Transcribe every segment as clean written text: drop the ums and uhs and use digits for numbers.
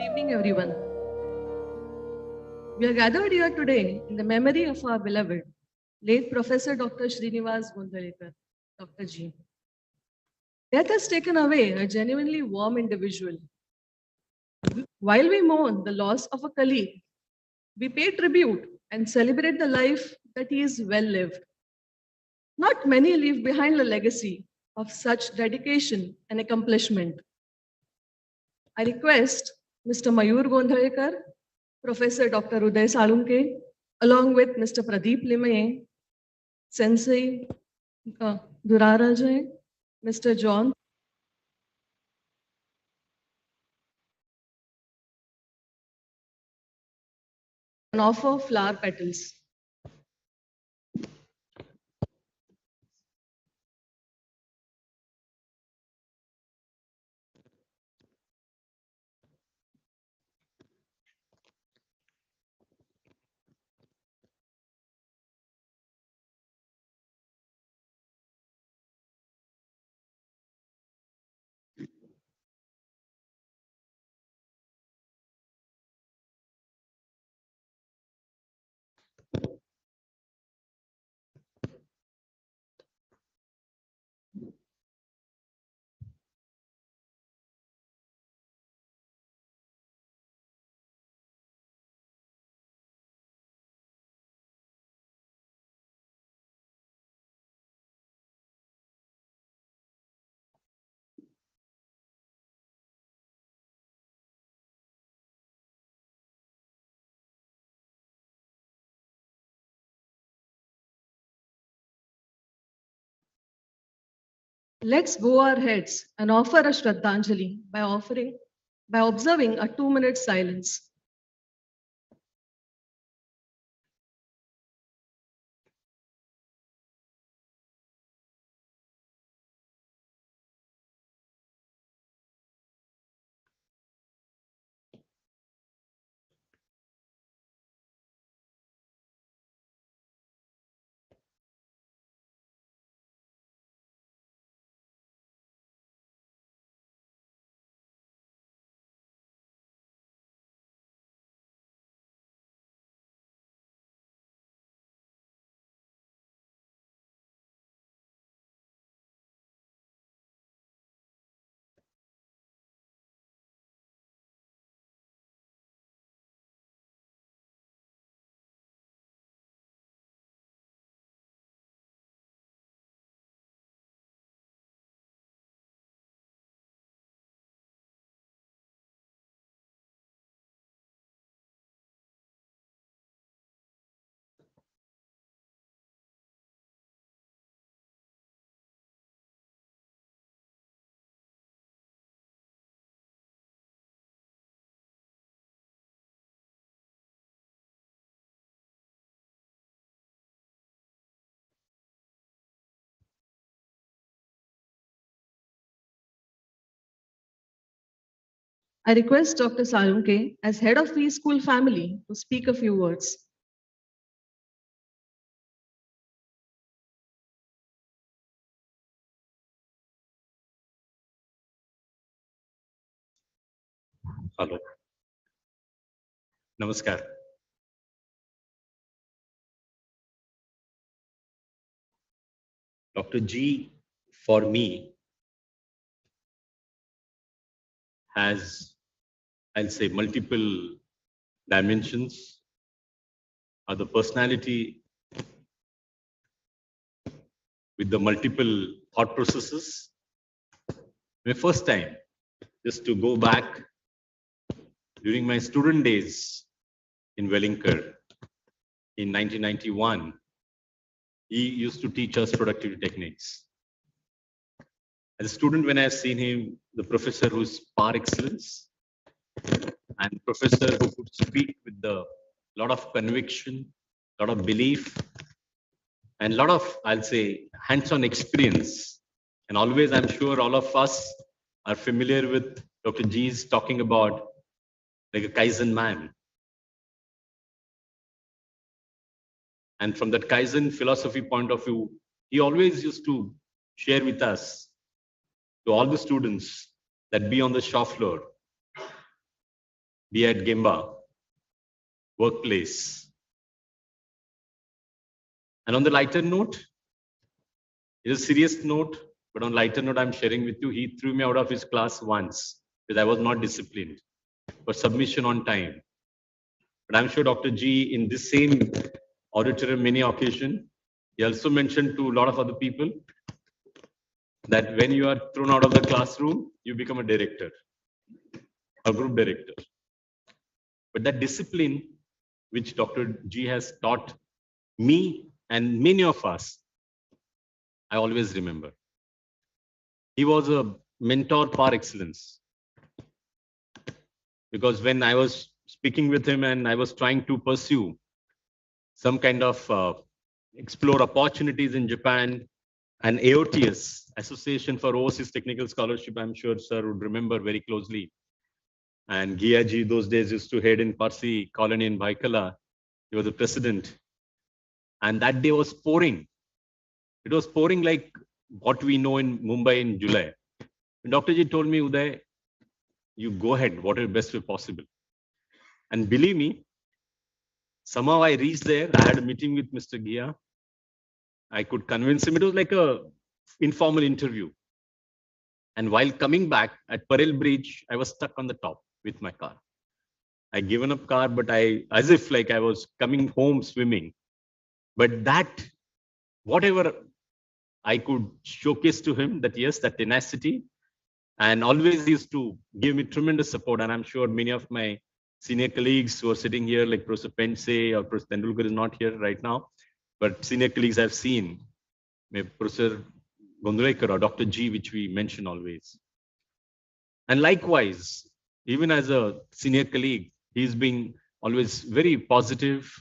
Evening, everyone. We are gathered here today in the memory of our beloved, late Professor Dr. Srinivas Gondalekar, Dr. G. Death has taken away a genuinely warm individual. While we mourn the loss of a colleague, we pay tribute and celebrate the life that he is well lived. Not many leave behind a legacy of such dedication and accomplishment. I request Mr. Mayur Gondalekar, Professor Dr. Uday Salunke, along with Mr. Pradeep Limaye, Sensei Duraraja, Mr. John, and offer flower petals. Let's bow our heads and offer a Shraddhanjali by observing a 2-minute silence. I request Dr. Salunke, as head of the school family, to speak a few words. Hello. Namaskar. Dr. G, for me, has, I'll say, multiple dimensions. The personality with the multiple thought processes. My first time, just to go back, during my student days in Wellington in 1991, he used to teach us productivity techniques. As a student, when I've seen him, the professor who's par excellence, and professor who could speak with a lot of conviction, lot of belief, and lot of, I'll say, hands-on experience. And always, I'm sure all of us are familiar with Dr. G's talking about like a Kaizen man. And from that Kaizen philosophy point of view, he always used to share with us, to all the students that be on the shop floor, be at Gemba, workplace. And on the lighter note, it is a serious note, but on lighter note, I'm sharing with you, he threw me out of his class once because I was not disciplined for submission on time. But I'm sure Dr. G, in this same auditorium, many occasions, he also mentioned to a lot of other people that when you are thrown out of the classroom, you become a director, a group director. But that discipline, which Dr. G has taught me and many of us, I always remember. He was a mentor par excellence. Because when I was speaking with him and I was trying to pursue some kind of explore opportunities in Japan, and AOTS, Association for Overseas Technical Scholarship, I'm sure sir would remember very closely. And Giaji those days used to head in Parsi colony in Baikala. He was the president. And that day was pouring. It was pouring like what we know in Mumbai in July. And Dr. Ji told me, Uday, you go ahead, whatever best way possible. And believe me, somehow I reached there. I had a meeting with Mr. Gia. I could convince him. It was like a informal interview. And while coming back at Parel Bridge, I was stuck on the top with my car. I given up car, but as if like I was coming home swimming. But that, whatever I could showcase to him, that yes, that tenacity, and always used to give me tremendous support. And I'm sure many of my senior colleagues who are sitting here, like Professor Pense or Professor Tendulkar is not here right now, but senior colleagues I've seen, maybe Professor Gondrekar or Dr. G, which we mention always. And likewise, even as a senior colleague, he's been always very positive.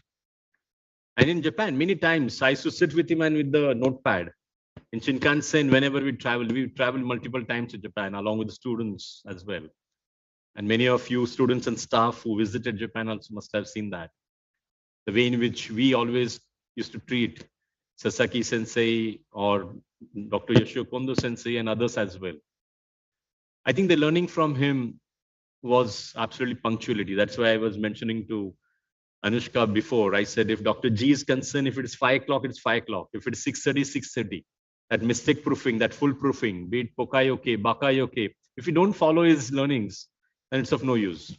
And in Japan, many times I used to sit with him and with the notepad. In Shinkansen, whenever we travel multiple times to Japan along with the students as well. And many of you students and staff who visited Japan also must have seen that. The way in which we always used to treat Sasaki Sensei or Dr. Yoshio Kondo Sensei and others as well. I think the learning from him was absolutely punctuality. That's why I was mentioning to Anushka before. I said, if Dr. G is concerned, if it is 5 o'clock, it's 5 o'clock. If it is 6:30, 6:30. That mistake proofing, that full proofing, be it Pokai okay, Bakai okay. If you don't follow his learnings, then it's of no use.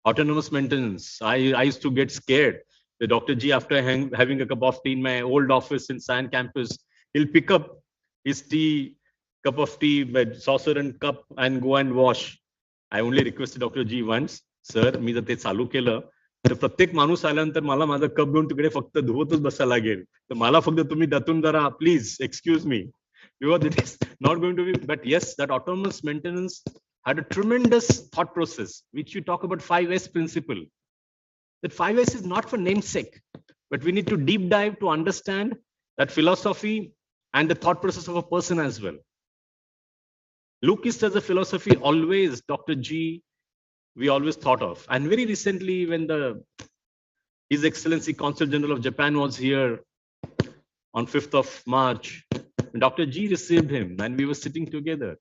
Autonomous maintenance. I used to get scared. The Dr. G, after having a cup of tea in my old office in San campus, he'll pick up his tea, cup of tea, saucer and cup and go and wash. I only requested Dr. G once, sir, मी जर ते चालू केलं तर प्रत्येक माणूस आल्यानंतर मला माझा कप घेऊन तिकडे फक्त धुवतच बसायला लागेल. तर मला फक्त तुम्ही त्यातून जरा please excuse me. Because it is not going to be, but yes, that autonomous maintenance had a tremendous thought process, which you talk about 5S principle. That 5S is not for namesake, but we need to deep dive to understand that philosophy and the thought process of a person as well. Lucist as a philosophy, always Dr. G, we always thought of. And very recently, when His Excellency Consul General of Japan was here on 5th of March, Dr. G received him and we were sitting together.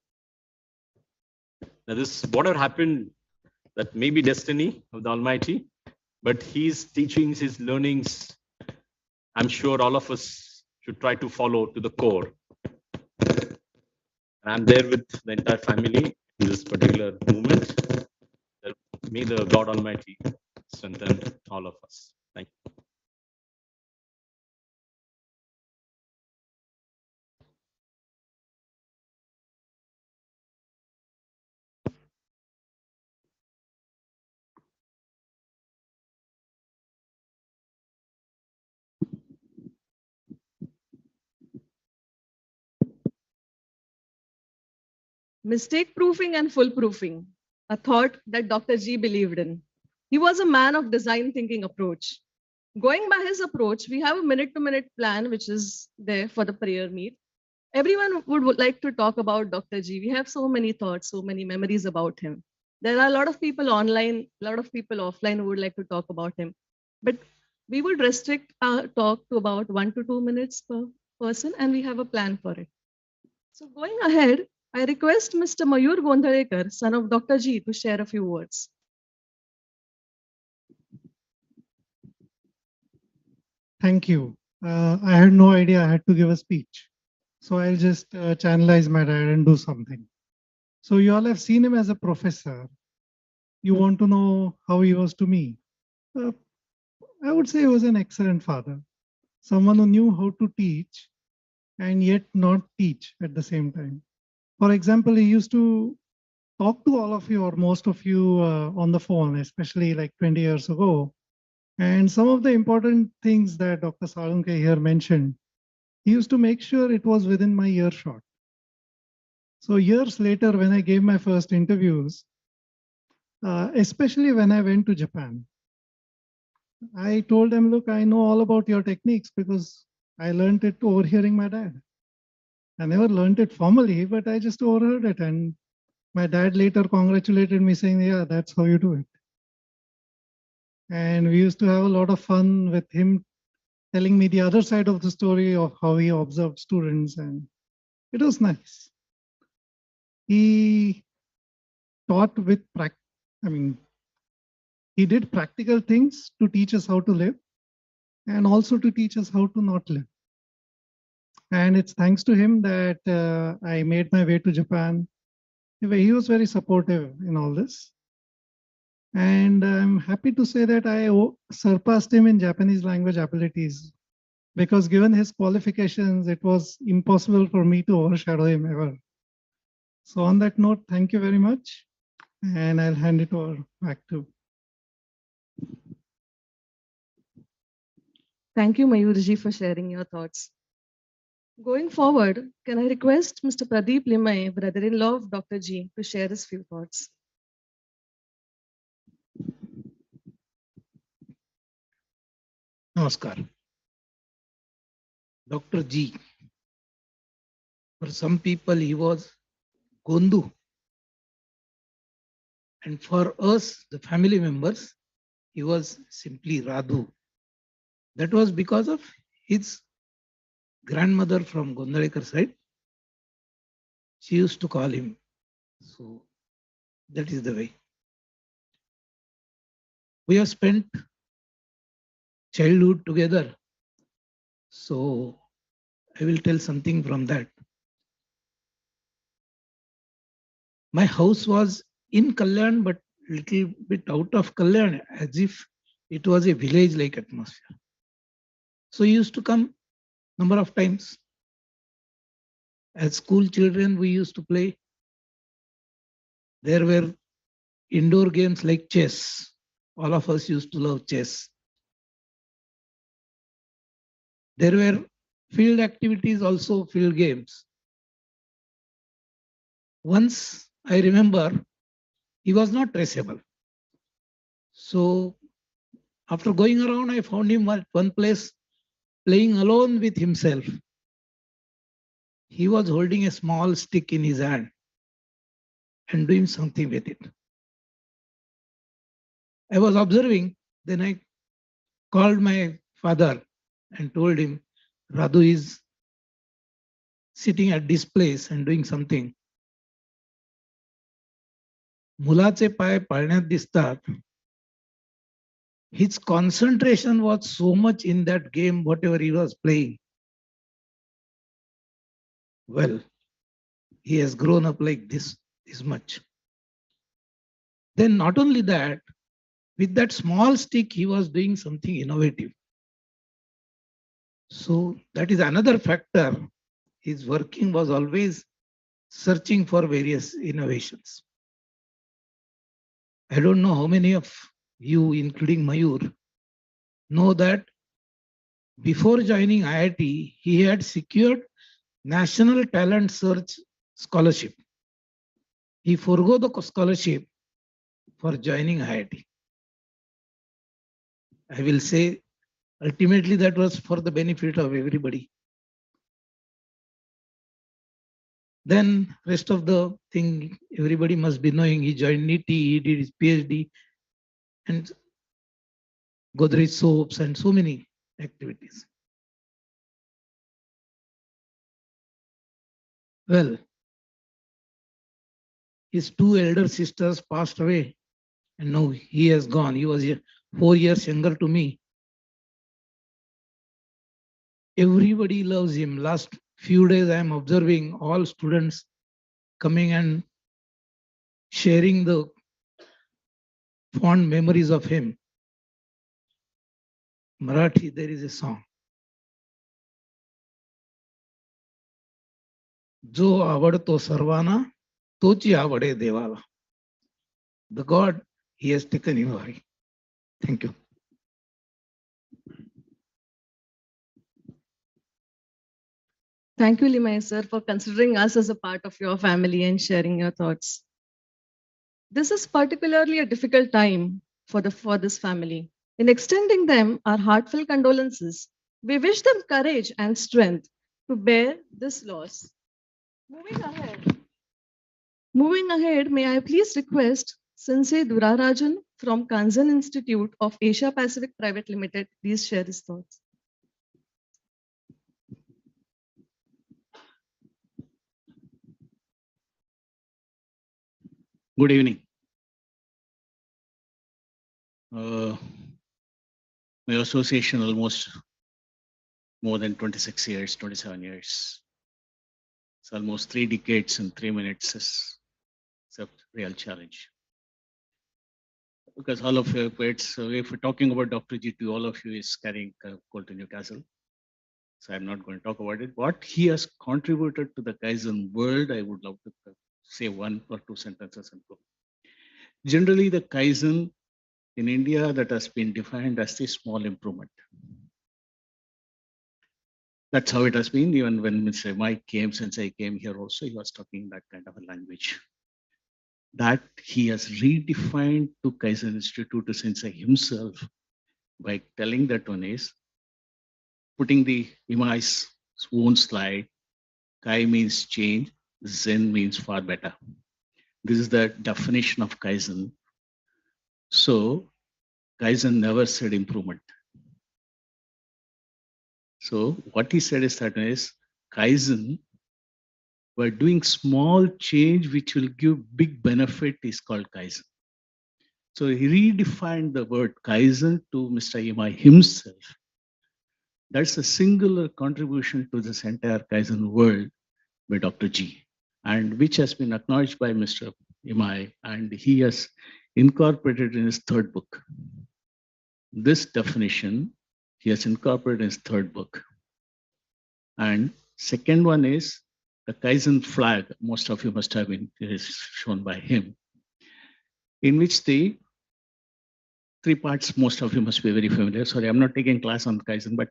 Now this, whatever happened, that may be destiny of the Almighty, but his teachings, his learnings, I'm sure all of us should try to follow to the core. And I'm there with the entire family in this particular movement. May the God Almighty strengthen all of us. Thank you. Mistake proofing and full proofing, a thought that Dr. G believed in. He was a man of design thinking approach. Going by his approach, we have a minute-to-minute plan, which is there for the prayer meet. Everyone would like to talk about Dr. G. We have so many thoughts, so many memories about him. There are a lot of people online, a lot of people offline who would like to talk about him. But we would restrict our talk to about 1 to 2 minutes per person, and we have a plan for it. So going ahead, I request Mr. Mayur Gondarekar, son of Dr. G, to share a few words. Thank you. I had no idea I had to give a speech. So I'll just channelize my dad and do something. So you all have seen him as a professor. You want to know how he was to me. Uh, I would say he was an excellent father, someone who knew how to teach and yet not teach at the same time. For example, he used to talk to all of you or most of you on the phone, especially like 20 years ago. And some of the important things that Dr. Salunke here mentioned, he used to make sure it was within my earshot. So years later, when I gave my first interviews, especially when I went to Japan, I told them, look, I know all about your techniques because I learned it overhearing my dad. I never learned it formally, but I just overheard it. And my dad later congratulated me saying, yeah, that's how you do it. And we used to have a lot of fun with him telling me the other side of the story of how he observed students. And it was nice. He taught with practice. I mean, he did practical things to teach us how to live and also to teach us how to not live. And it's thanks to him that I made my way to Japan. He was very supportive in all this. And I'm happy to say that I surpassed him in Japanese language abilities because given his qualifications, it was impossible for me to overshadow him ever. So on that note, thank you very much. And I'll hand it over back to. Thank you, Mayurji, for sharing your thoughts. Going forward, can I request Mr. Pradeep Limai, brother-in-law of Dr. G, to share his few thoughts? Namaskar. Dr. G. For some people, he was Gondu. And for us, the family members, he was simply Radhu. That was because of his grandmother from Gondalekar side. She used to call him. So that is the way. We have spent childhood together. So I will tell something from that. My house was in Kalyan, but little bit out of Kalyan, as if it was a village-like atmosphere. So he used to come number of times. As school children, we used to play. There were indoor games like chess. All of us used to love chess. There were field activities, also field games. Once I remember, he was not traceable. So after going around, I found him at one place playing alone with himself. He was holding a small stick in his hand and doing something with it. I was observing, then I called my father and told him, Radhu is sitting at this place and doing something. मुलाचे पाय पाळण्यात दिसतात. His concentration was so much in that game, whatever he was playing. Well, he has grown up like this much. Then not only that, with that small stick, he was doing something innovative. So that is another factor. His working was always searching for various innovations. I don't know how many of you, including Mayur, know that before joining IIT, he had secured National Talent Search Scholarship. He forego the scholarship for joining IIT. I will say, ultimately, that was for the benefit of everybody. Then rest of the thing, everybody must be knowing. He joined NITI, he did his PhD, and Godrej soaps and so many activities. Well, his two elder sisters passed away, and now he has gone. He was 4 years younger to me. Everybody loves him. Last few days, I am observing all students coming and sharing the fond memories of him. Marathi, there is a song. जो आवडतो सर्वांना तोची आवडे देवाला. The God he has taken him away. Thank you. Thank you, Limai sir, for considering us as a part of your family and sharing your thoughts. This is particularly a difficult time for this family. In extending them our heartfelt condolences, we wish them courage and strength to bear this loss. Moving ahead, may I please request Sensei Durarajan from Kansan Institute of Asia Pacific Private Limited, please share his thoughts. Good evening. My association almost more than 26 years, 27 years. It's almost 3 decades in 3 minutes. It's a real challenge. Because all of you, if we're talking about Dr. G2, all of you is carrying coal to Newcastle. So I'm not going to talk about it. What he has contributed to the Kaizen world, I would love to say 1 or 2 sentences and go. Generally, the Kaizen in India that has been defined as a small improvement. That's how it has been. Even when Mr. Mike came, since I came here also, he was talking that kind of a language. That he has redefined to Kaizen Institute to Sensei himself by telling that one is putting the Imai's own slide. Kai means change, Zen means far better. This is the definition of Kaizen. So Kaizen never said improvement. So what he said is that is Kaizen, by doing small change which will give big benefit is called Kaizen. So he redefined the word Kaizen to Mr. Imai himself. That's a singular contribution to this entire Kaizen world by Dr. G, and which has been acknowledged by Mr. Imai, and he has incorporated in his 3rd book. This definition he has incorporated in his 3rd book. And second one is the Kaizen flag. Most of you must have been shown by him, in which the 3 parts, most of you must be very familiar. Sorry, I'm not taking class on Kaizen, but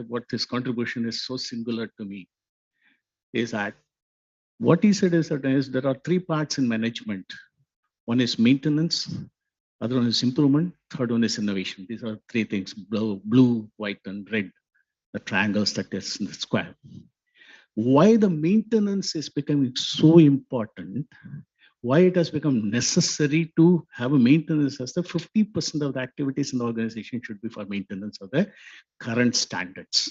what his contribution is so singular to me is that what he said is that there are 3 parts in management. One is maintenance, other one is improvement, third one is innovation. These are 3 things: blue, white, and red, the triangles that is in the square. Why the maintenance is becoming so important, why it has become necessary to have a maintenance as the 50% of the activities in the organization should be for maintenance of the current standards.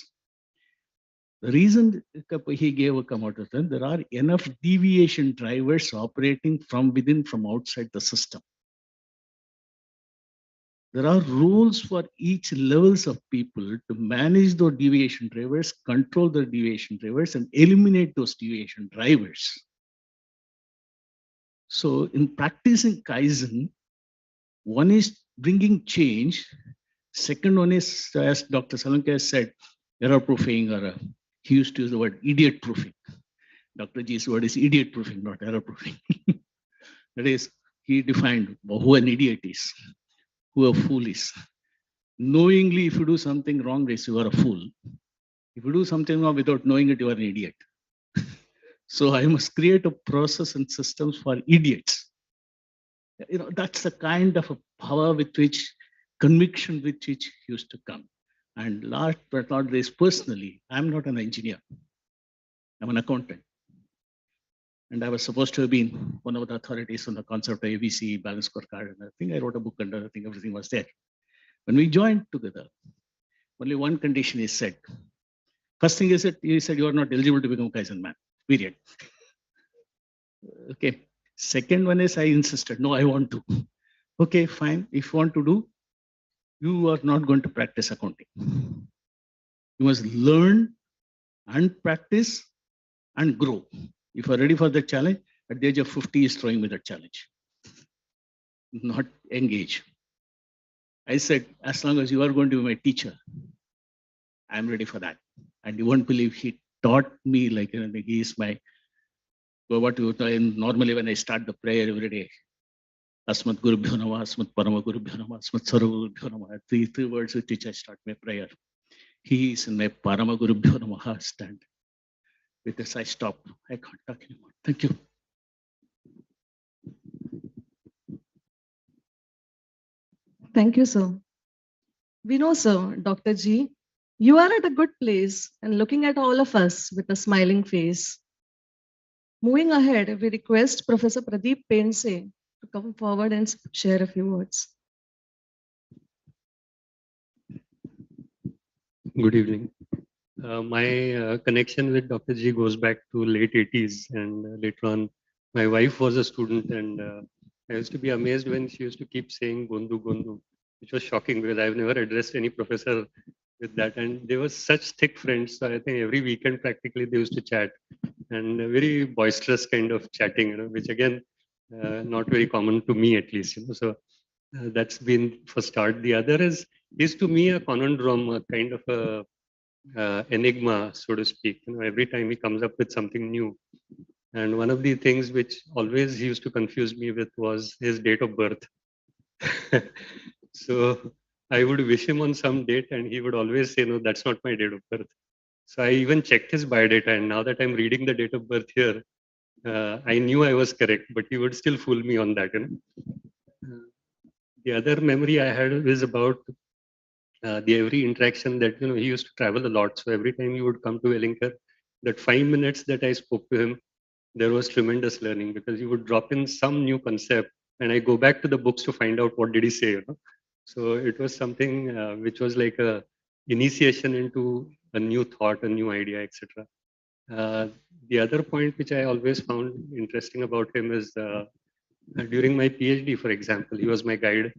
The reason he gave a come out of them, there are enough deviation drivers operating from within, from outside the system. There are rules for each levels of people to manage those deviation drivers, control the deviation drivers, and eliminate those deviation drivers. So in practicing Kaizen, one is bringing change. Second one is, as Dr. Salanke said, error proofing, or he used to use the word idiot proofing. Dr. G's word is idiot proofing, not error proofing. That is, he defined who an idiot is, who a fool is. Knowingly, if you do something wrong, you are a fool. If you do something wrong without knowing it, you are an idiot. So I must create a process and systems for idiots. That's the kind of a power with which, conviction with which used to come. And last but not least, personally, I'm not an engineer. I'm an accountant. And I was supposed to have been one of the authorities on the concept of ABC, balance scorecard, and I think I wrote a book and I think everything was there. When we joined together, only one condition is set. First thing is that he said you are not eligible to become Kaizen man, period. Okay. Second one is I insisted, no, I want to. Okay, fine. If you want to do, you are not going to practice accounting. You must learn and practice and grow. If you're ready for the challenge, at the age of 50, he's throwing me that challenge. Not engage. I said, as long as you are going to be my teacher, I'm ready for that. And you won't believe he taught me like, he is my, what you normally when I start the prayer every day, Asmat Gurubhyo Namah, Asmat Parama Gurubhyo Namah, Asmat Sarva Gurubhyo Namah. Three words with which I start my prayer. He is in my Parama Gurubhyo Namah stand. With this, I stop. I can't talk anymore. Thank you. Thank you, sir. We know, sir, Dr. G, you are at a good place and looking at all of us with a smiling face. Moving ahead, we request Professor Pradeep Pense to come forward and share a few words. Good evening. My connection with Dr. G goes back to late 80s, and later on, my wife was a student, and I used to be amazed when she used to keep saying Gondu Gondu, which was shocking because I've never addressed any professor with that, and they were such thick friends. So I think every weekend practically they used to chat, and a very boisterous kind of chatting, which again, not very common to me at least. So that's been for start. The other is to me a conundrum, a kind of a enigma, so to speak. Every time he comes up with something new. And one of the things which always he used to confuse me with was his date of birth. So I would wish him on some date and he would always say, no, that's not my date of birth. So I even checked his biodata, and now that I'm reading the date of birth here, I knew I was correct, but he would still fool me on that. The other memory I had is about the every interaction that he used to travel a lot. So every time he would come to Wellington, that 5 minutes that I spoke to him, there was tremendous learning because he would drop in some new concept, and I go back to the books to find out what did he say. So it was something which was like a initiation into a new thought, a new idea, etc. The other point which I always found interesting about him is during my PhD, for example, he was my guide,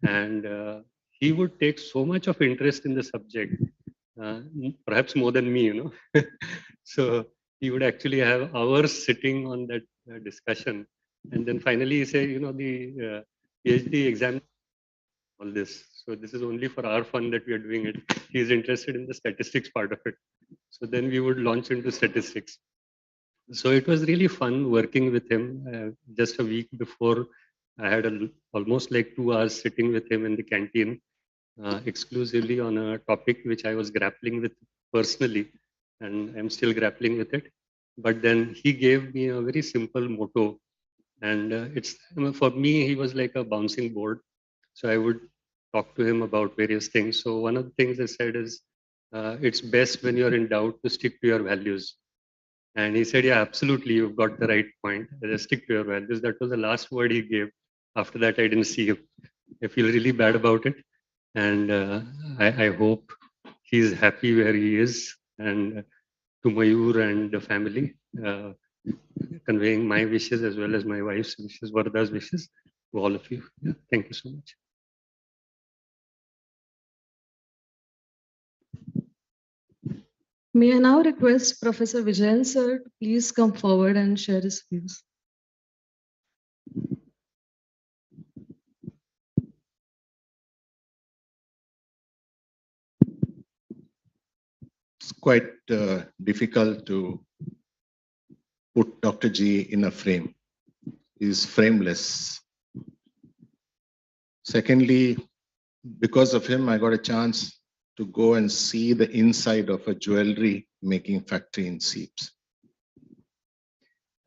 and he would take so much of interest in the subject, perhaps more than me. So he would actually have hours sitting on that discussion, and then finally he say, the PhD exam, all this. So this is only for our fun that we are doing it. He is interested in the statistics part of it. So then we would launch into statistics. So it was really fun working with him. Just a week before, I had almost like 2 hours sitting with him in the canteen, exclusively on a topic which I was grappling with personally, and I'm still grappling with it. But then he gave me a very simple motto, and for me, he was like a bouncing board. So I would talk to him about various things. So one of the things I said is, it's best when you're in doubt to stick to your values. And he said, yeah, absolutely, you've got the right point. Just stick to your values. That was the last word he gave. After that, I didn't see him. I feel really bad about it. And I hope he's happy where he is. And to Mayur and the family, conveying my wishes as well as my wife's wishes, Varda's wishes to all of you. Yeah, thank you so much. May I now request Professor Vijayan sir to please come forward and share his views. It's quite difficult to put Dr. G in a frame. He's frameless. Secondly, because of him, I got a chance to go and see the inside of a jewelry making factory in Seeps.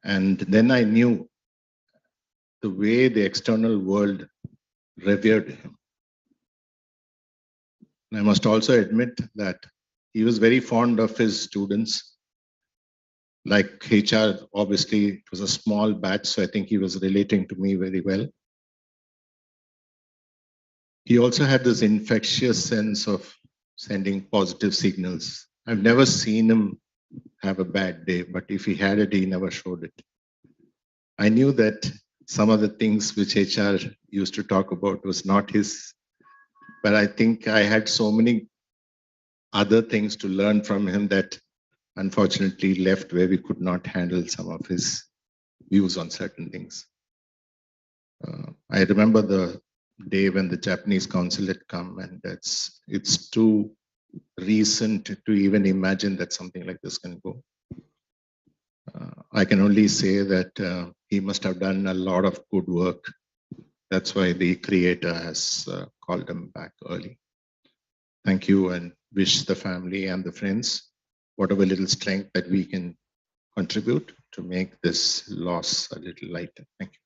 And then I knew the way the external world revered him. And I must also admit that he was very fond of his students. Like HR, obviously, it was a small batch, so I think he was relating to me very well. He also had this infectious sense of sending positive signals. I've never seen him have a bad day, but if he had it, he never showed it. I knew that some of the things which HR used to talk about was not his, but I think I had so many other things to learn from him that unfortunately left where we could not handle some of his views on certain things. I remember the day when the Japanese consul had come, and it's too recent to even imagine that something like this can go. I can only say that he must have done a lot of good work. That's why the Creator has called him back early. Thank you, and wish the family and the friends whatever little strength that we can contribute to make this loss a little lighter. Thank you.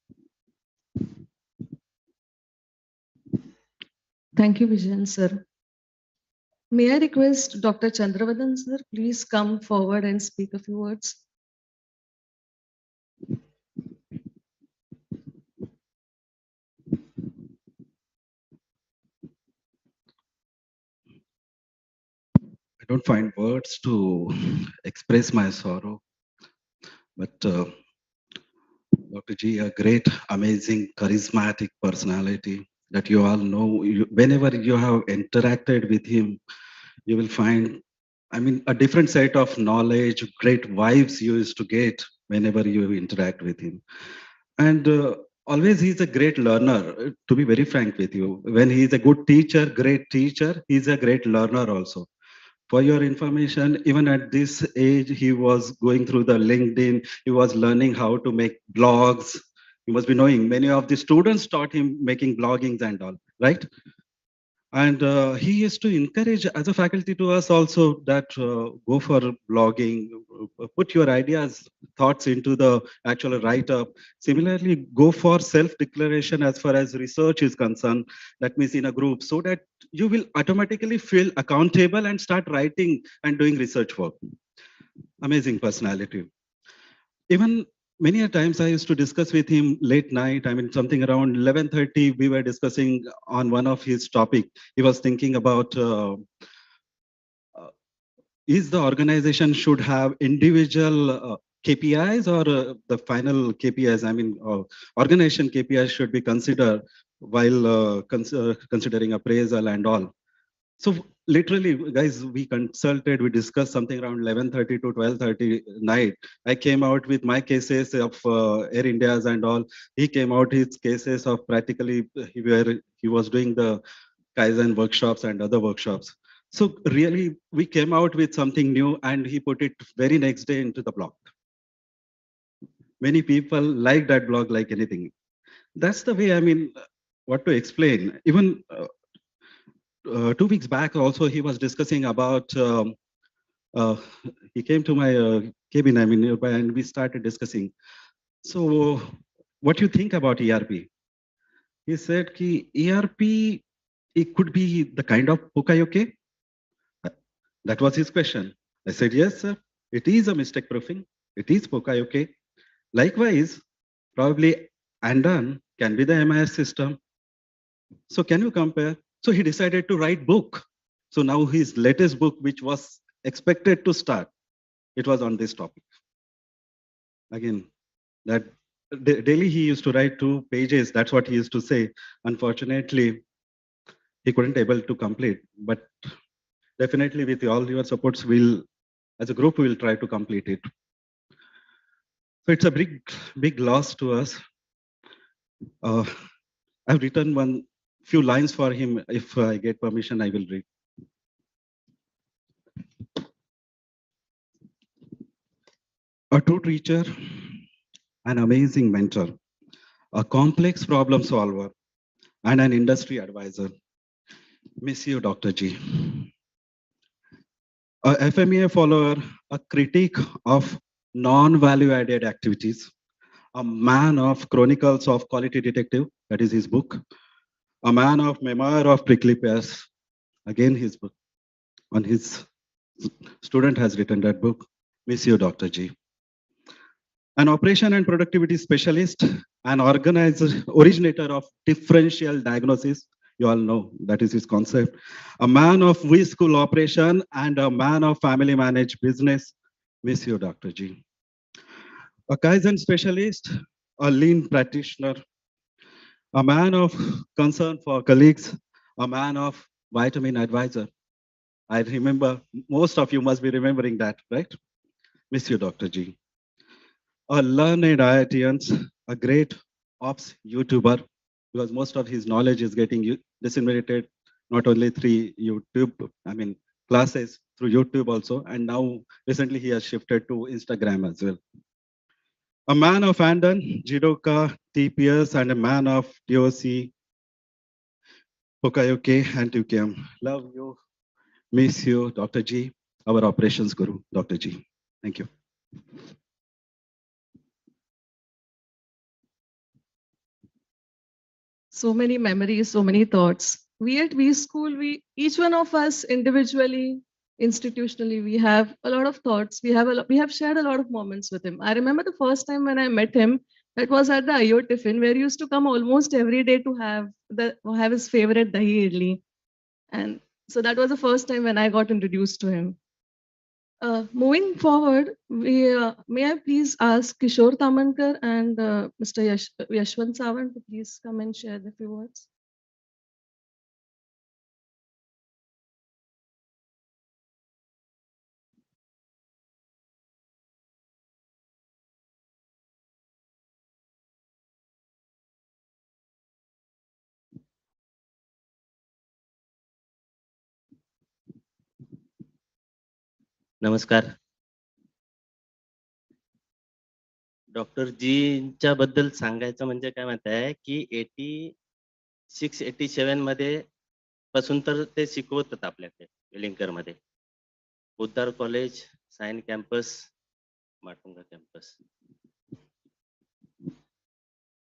Thank you, Vijayan sir. May I request Dr. Chandravadan sir, please come forward and speak a few words. I don't find words to express my sorrow, but Dr. G, a great, amazing, charismatic personality that you all know. Whenever you have interacted with him, you will find, I mean, a different set of knowledge, great vibes you used to get whenever you interact with him. And always he's a great learner, to be very frank with you. When he's a good teacher, great teacher, he's a great learner also. For your information, even at this age, he was going through the LinkedIn, he was learning how to make blogs. You must be knowing many of the students taught him making bloggings and all, right? And he used to encourage as a faculty to us also that go for blogging, put your ideas, thoughts into the actual write-up. Similarly, go for self-declaration as far as research is concerned. That means in a group, so that you will automatically feel accountable and start writing and doing research work. Amazing personality. Even many a times I used to discuss with him late night. I mean, something around 11:30, we were discussing on one of his topic. He was thinking about is the organization should have individual KPIs or the final KPIs? I mean, organization KPIs should be considered while considering appraisal and all. So literally, guys, we consulted, we discussed something around 11:30 to 12:30 night. I came out with my cases of Air India's and all. He came out his cases of practically where he was doing the Kaizen workshops and other workshops. So really, we came out with something new, and he put it very next day into the blog. Many people like that blog like anything. That's the way, I mean, what to explain. Even 2 weeks back also, he was discussing about, he came to my cabin, I mean, nearby, and we started discussing. So what do you think about ERP? He said, ki ERP, it could be the kind of Pukayoke. That was his question. I said, yes, sir. It is a mistake proofing. It is Pukayoke. Likewise, probably Andan can be the MIS system. So can you compare? So he decided to write book. So now his latest book, which was expected to start, it was on this topic. Again, that daily he used to write 2 pages. That's what he used to say. Unfortunately, he couldn't able to complete. But definitely with all your supports, we'll, as a group, we will try to complete it. So it's a big loss to us. I've written few lines for him. If I get permission, I will read. A true teacher, an amazing mentor, a complex problem solver, and an industry advisor. Miss you, Dr. G. A FMEA follower, a critic of non-value added activities, a man of chronicles of quality detective, that is his book, a man of memoir of prickly pears, again his book, on his student has written that book. Miss you, Dr. G. An operation and productivity specialist, an organizer, originator of differential diagnosis. You all know that is his concept. A man of V-school operation and a man of family managed business. Miss you, Dr. G. A Kaizen specialist, a lean practitioner, a man of concern for colleagues, a man of vitamin advisor. I remember, most of you must be remembering that, right? Miss you, Dr. G. A learned dietitian, a great ops YouTuber, because most of his knowledge is getting disseminated not only through YouTube, classes through YouTube also, and now recently he has shifted to Instagram as well. A man of Andon, Jidoka, TPS, and a man of DOC, Pokayoke, and Tukiam. Love you, miss you, Dr. G, our operations guru, Dr. G. Thank you. So many memories, so many thoughts. We at V School, each one of us individually, institutionally, we have a lot of thoughts. We have shared a lot of moments with him. I remember the first time when I met him, that was at the IO tiffin, where he used to come almost every day to have his favorite dahi idli. And so that was the first time when I got introduced to him. Moving forward, may I please ask Kishore Tamankar and Mr. Yashwant Sawant to please come and share the few words. नमस्कार. Doctor जींच्या बद्दल सांगायचं म्हणजे काय माहिती आहे की 86-87 मध्ये पासून तर ते शिकवतात आपल्याकडे वेलिंगकर मध्ये. बुद्धार college, Sion campus, Matunga campus.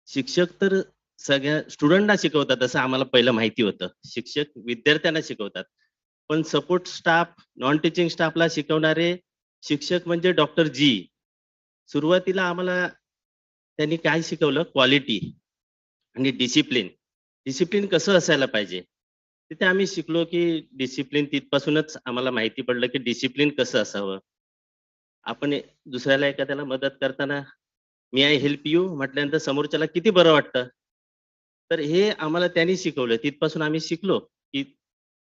शिक्षक तर सगळ्या स्टुडंटना शिकवतात असं आम्हाला पहिलं माहिती होतं. शिक्षक विद्यार्थ्यांना शिकवतात. पण सपोर्ट स्टाफ, नॉन टीचिंग स्टाफला शिकवणारे शिक्षक म्हणजे डॉक्टर जी. सुरुवातीला आम्हाला त्यांनी काय शिकवलं, क्वालिटी आणि डिसिप्लिन. डिसिप्लिन कसं असायला पाहिजे. तिथे आम्ही शिकलो की डिसिप्लिन, तिथपासूनच आम्हाला माहिती पडलं की डिसिप्लिन कसं असावं. आपण दुसऱ्याला एखाद्याला मदत करताना मी आय हेल्प यू म्हटल्यानंतर समोरच्याला किती बरं वाटतं. तर हे आम्हाला त्यांनी शिकवलं. तिथपासून आम्ही शिकलो की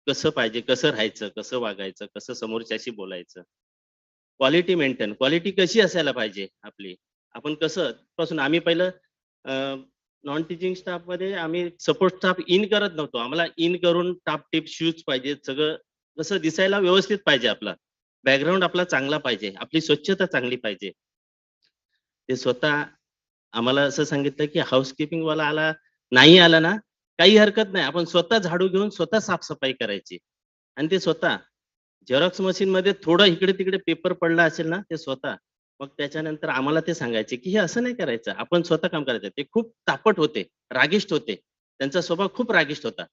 कसं पाहिजे, कसं राहायचं, कसं वागायचं, कसं समोरच्याशी बोलायचं. क्वालिटी मेंटेन, क्वालिटी कशी असायला पाहिजे आपली. आपण कसं पासून आम्ही पहिलं नॉन टीचिंग स्टाफ मध्ये आम्ही सपोर्ट स्टाफ इन करत नव्हतो. आम्हाला इन करून टाप टिप शूज पाहिजे, सगळं कसं दिसायला व्यवस्थित पाहिजे. आपला बॅकग्राऊंड आपला चांगला पाहिजे, आपली स्वच्छता चांगली पाहिजे. ते स्वतः आम्हाला असं सांगितलं की हाऊसकीपिंग वाला नाही आला ना, काही हरकत नाही. आपण स्वतः झाडू घेऊन स्वतः साफसफाई करायची. आणि ते स्वतः झेरॉक्स मशीन मध्ये थोडं इकडे तिकडे पेपर पडला असेल ना, ते स्वतः. मग त्याच्यानंतर आम्हाला ते सांगायचे की हे असं नाही करायचं, आपण स्वतः काम करायचं. ते खूप तापट होते, रागिष्ट होते. त्यांचा स्वभाव खूप रागिष्ट होता.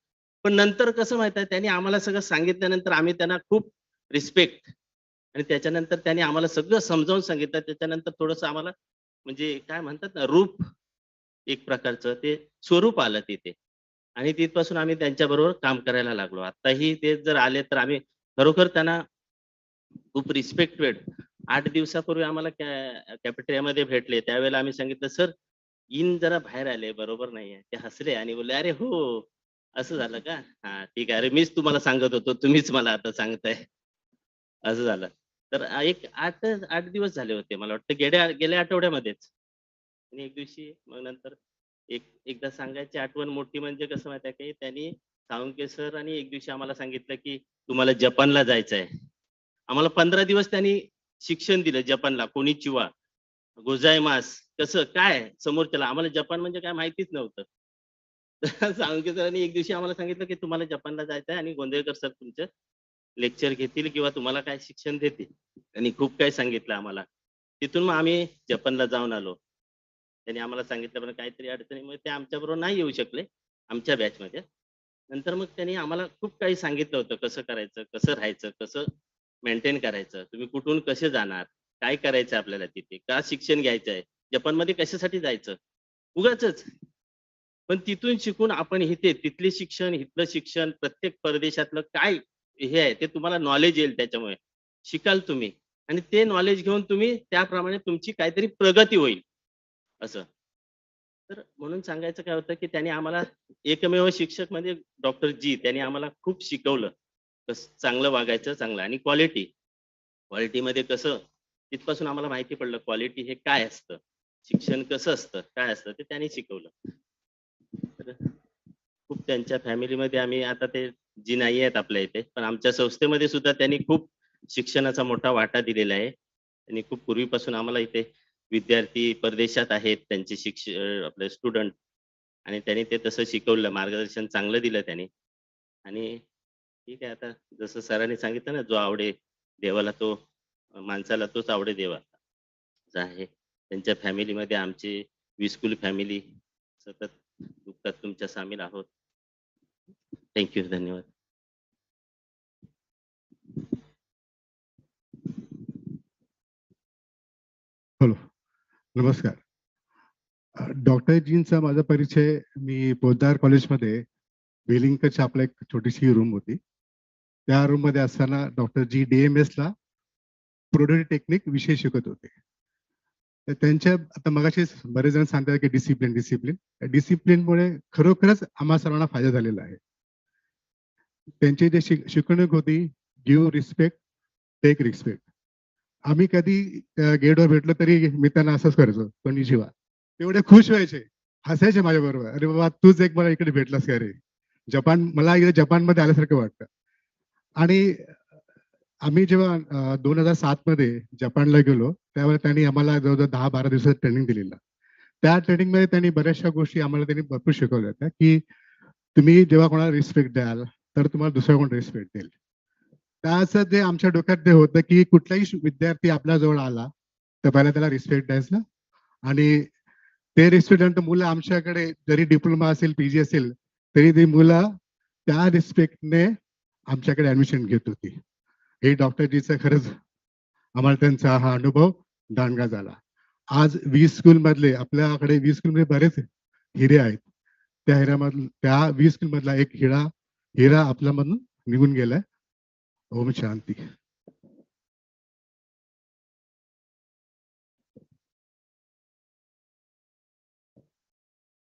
पण नंतर कसं माहित आहे, त्यांनी आम्हाला सगळं सांगितल्यानंतर आम्ही त्यांना खूप रिस्पेक्ट, आणि त्याच्यानंतर त्यांनी आम्हाला सगळं समजावून सांगितलं. त्याच्यानंतर थोडंसं आम्हाला म्हणजे काय म्हणतात ना, रूप एक प्रकारचं ते स्वरूप आलं तिथे. आणि तिथपासून आम्ही त्यांच्याबरोबर काम करायला लागलो. आताही ते जर आले तर आम्ही खरोखर त्यांना खूप रिस्पेक्टेड. 8 दिवसापूर्वी आम्हाला कॅफेटेरियामध्ये भेटले. त्यावेळेला आम्ही सांगितलं, सर इन जरा बाहेर आले, बरोबर नाहीये. ते हसले आणि बोलले, अरे हो असं झालं का, हा ठीक आहे. अरे मीच तुम्हाला सांगत होतो, तुम्हीच मला आता सांगताय. असं झालं. तर एक 8 दिवस झाले होते मला वाटतं, गेल्या आठवड्यामध्येच. आणि एक दिवशी मग नंतर एकदा सांगायची आठवण मोठी म्हणजे कसं माहिती आहे की त्यांनी साळुंके सर आणि एक दिवशी आम्हाला सांगितलं की तुम्हाला जपानला जायचं आहे. आम्हाला 15 दिवस त्यांनी शिक्षण दिलं जपानला. कोनिचिवा, गोजायमास, कसं काय समोरच्याला. आम्हाला जपान म्हणजे काय माहितीच नव्हतं. साळुंके सरांनी एक दिवशी आम्हाला सांगितलं की तुम्हाला जपानला जायचं आहे आणि गोंधळकर सर तुमचं लेक्चर घेतील किंवा तुम्हाला काय शिक्षण देतील. त्यांनी खूप काही सांगितलं आम्हाला. तिथून मग आम्ही जपानला जाऊन आलो. त्यांनी आम्हाला सांगितलं पण काहीतरी अडचणीमुळे ते आमच्याबरोबर नाही येऊ शकले आमच्या बॅचमध्ये. नंतर मग त्यांनी आम्हाला खूप काही सांगितलं होतं, कसं करायचं, कसं राहायचं, कसं मेंटेन करायचं, तुम्ही कुठून कसे जाणार, काय करायचं आपल्याला तिथे, का शिक्षण घ्यायचं आहे, जपानमध्ये कशासाठी जायचं, उगाचच. पण तिथून शिकून आपण इथे तिथले शिक्षण, इथलं शिक्षण, प्रत्येक परदेशातलं काय हे आहे ते तुम्हाला नॉलेज येईल. त्याच्यामुळे शिकाल तुम्ही आणि ते नॉलेज घेऊन तुम्ही त्याप्रमाणे तुमची काहीतरी प्रगती होईल असं. तर म्हणून सांगायचं काय होतं की त्यांनी आम्हाला एकमेव शिक्षक म्हणजे डॉक्टर जी, त्यांनी आम्हाला खूप शिकवलं कसं चांगलं वागायचं, चांगलं. आणि क्वालिटीमध्ये कसं तिथपासून आम्हाला माहिती पडलं क्वालिटी हे काय असतं, शिक्षण कसं असतं, काय असतं ते त्यांनी शिकवलं. तर खूप त्यांच्या फॅमिलीमध्ये आम्ही आता ते जी नाही आहेत आपल्या इथे, पण आमच्या संस्थेमध्ये सुद्धा त्यांनी खूप शिक्षणाचा मोठा वाटा दिलेला आहे. त्यांनी खूप पूर्वीपासून आम्हाला इथे विद्यार्थी परदेशात आहेत त्यांचे आपले स्टुडंट, आणि त्यांनी ते तसं शिकवलं, मार्गदर्शन चांगलं दिलं त्यांनी. आणि ठीक आहे, आता जसं सरांनी सांगितलं ना, जो आवडे देवाला तो माणसाला तोच आवडे देवा, असं आहे. त्यांच्या फॅमिलीमध्ये आमची विस्कुल फॅमिली सतत दुःखात तुमच्या सामील आहोत. थँक्यू, धन्यवाद. हॅलो, नमस्कार. डॉक्टरजींचा माझा परिचय, मी पोद्दार कॉलेजमध्ये वेलिंगकडच्या आपल्या एक छोटीशी रूम होती. त्या रूम मध्ये असताना डॉक्टरजी DMS ला प्रोडक्ट टेक्निक विषय शिकत होते. तर त्यांच्या आता मगाशी बरेच जण सांगतात की डिसिप्लिन डिसिप्लिन डिसिप्लिनमुळे खरोखरच आम्हा सर्वांना फायदा झालेला आहे. त्यांची जे शिकवणूक होती, गिव्ह रिस्पेक्ट, टेक रिस्पेक्ट. आम्ही कधी गेटवर भेटलो तरी मी त्यांना असंच करायचो, कोनिचिवा. तेवढे खुश व्हायचे, हसायचे माझ्या बरोबर. अरे बाबा, तूच एक मला इकडे भेटलास का रे. मला इकडे जपानमध्ये आल्यासारखं वाटतं. आणि आम्ही जेव्हा 2007 मध्ये जपानला गेलो, त्यावेळेला त्यांनी आम्हाला जवळजवळ 10-12 दिवसाचं ट्रेनिंग दिलेलं. त्या ट्रेनिंगमध्ये त्यांनी बऱ्याचशा गोष्टी आम्हाला त्यांनी भरपूर शिकवल्या होत्या, की तुम्ही जेव्हा कोणाला रिस्पेक्ट द्याल तर तुम्हाला दुसरा कोण रिस्पेक्ट देईल. त्याचं जे आमच्या डोक्यात ते होतं, की कुठलाही विद्यार्थी आपल्या जवळ आला तर पहिला त्याला रिस्पेक्ट द्यायचा, आणि ते रिस्पेक्ट नंतर मुलं आमच्याकडे जरी डिप्लोमा असेल, PG असेल, तरी ती मुलं त्या रिस्पेक्टने आमच्याकडे ऍडमिशन घेत होती. हे डॉक्टरजीचं खरंच आम्हाला त्यांचा हा अनुभव दांडगा झाला. आज 20 स्कूल मधले आपल्याकडे 20 स्कूल मध्ये बरेच हिरे आहेत. त्या 20 स्कूल मधला एक हिरा आपल्यामधून निघून गेलाय. Om Shanti.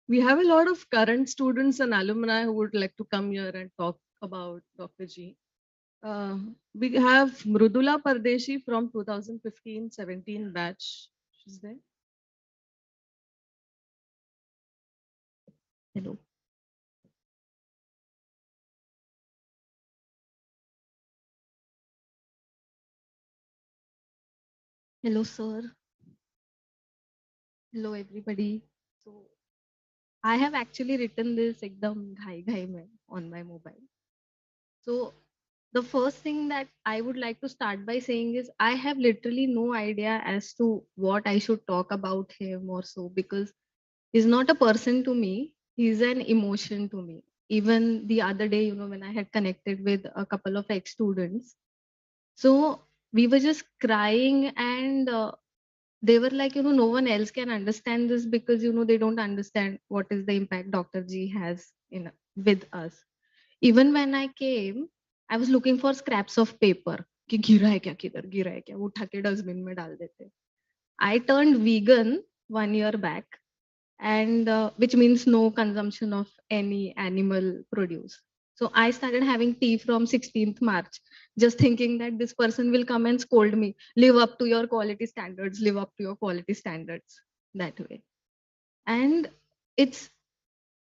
We have a lot of current students and alumni who would like to come here and talk about Dr. G. We have Mrudula Pardeshi from 2015-17 batch. She's there. Hello. Hello, sir. Hello, everybody. So, I have actually written this ekdam ghai mein on my mobile. So, the first thing that I would like to start by saying is I have literally no idea as to what I should talk about him or so, because he's not a person to me. He's an emotion to me. Even the other day, when I had connected with a couple of ex-students, so we were just crying, and they were like, no one else can understand this, because, they don't understand what is the impact Dr. G has with us. Even when I came, I was looking for scraps of paper. कि गिरा है क्या किधर गिरा है क्या, उठा के डस्टबिन में डाल देते. I turned vegan 1 year back, and which means no consumption of any animal produce. So I started having tea from 16th March, just thinking that this person will come and scold me, live up to your quality standards, live up to your quality standards, that way. And it's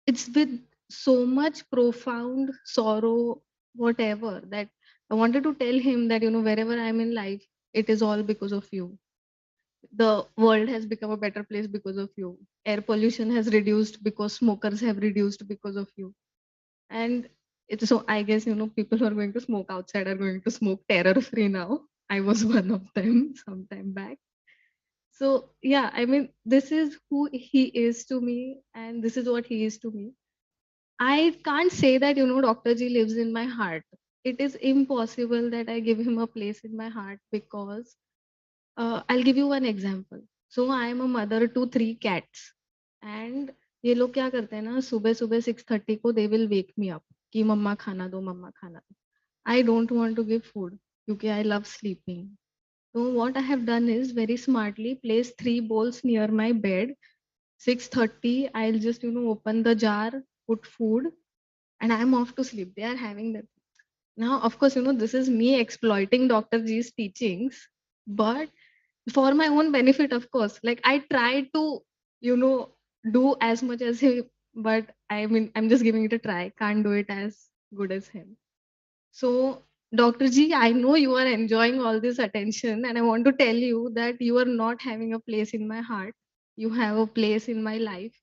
with so much profound sorrow, whatever, that I wanted to tell him that, wherever I'm in life, it is all because of you. The world has become a better place because of you. Air pollution has reduced because smokers have reduced because of you. And it's so, I guess, people who are going to smoke outside are going to smoke terror free now. I was one of them some time back. So yeah, I mean, this is who he is to me, and this is what he is to me. I can't say that, Dr. G lives in my heart. It is impossible that I give him a place in my heart, because I'll give you one example. So I am a mother to 3 cats, and ये लोग क्या करते हैं ना, सुबह सुबह 6:30 को they will wake me up कि मम्मा खाना दो, मम्मा खाना दो. I don't want to give food क्योंकि I love sleeping. So what I have done is very smartly place 3 bowls near my bed. 6:30 I'll just open the jar, put food, and I'm off to sleep. They are having that. Now, of course, this is me exploiting Dr. G's teachings, but for my own benefit, of course. Like I try to, you know, do as much as him, but I mean, I'm just giving it a try. Can't do it as good as him. So, Dr. G, I know you are enjoying all this attention, and I want to tell you that you are not having a place in my heart. You have a place in my life,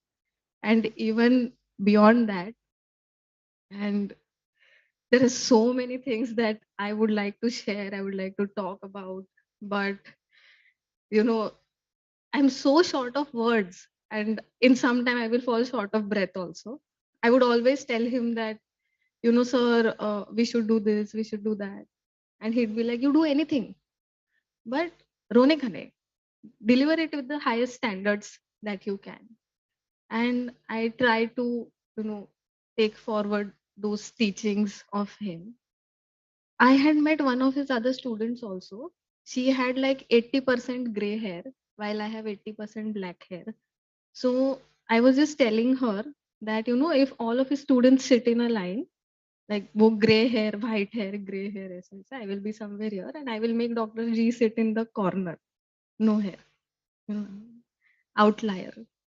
and even beyond that. And there are so many things that I would like to share, I would like to talk about, but you know, I'm so short of words, and in some time I will fall short of breath also. I would always tell him that, you know, sir, we should do this, we should do that. And he'd be like, you do anything, but rone khane, deliver it with the highest standards that you can. And I try to, you know, take forward those teachings of him. I had met one of his other students also. She had like 80% gray hair, while I have 80% black hair. So I was just telling her that, you know, if all of his students sit in a line, like wo gray hair, white hair, gray hair, I will be somewhere here and I will make Dr. G sit in the corner, no hair, outlier.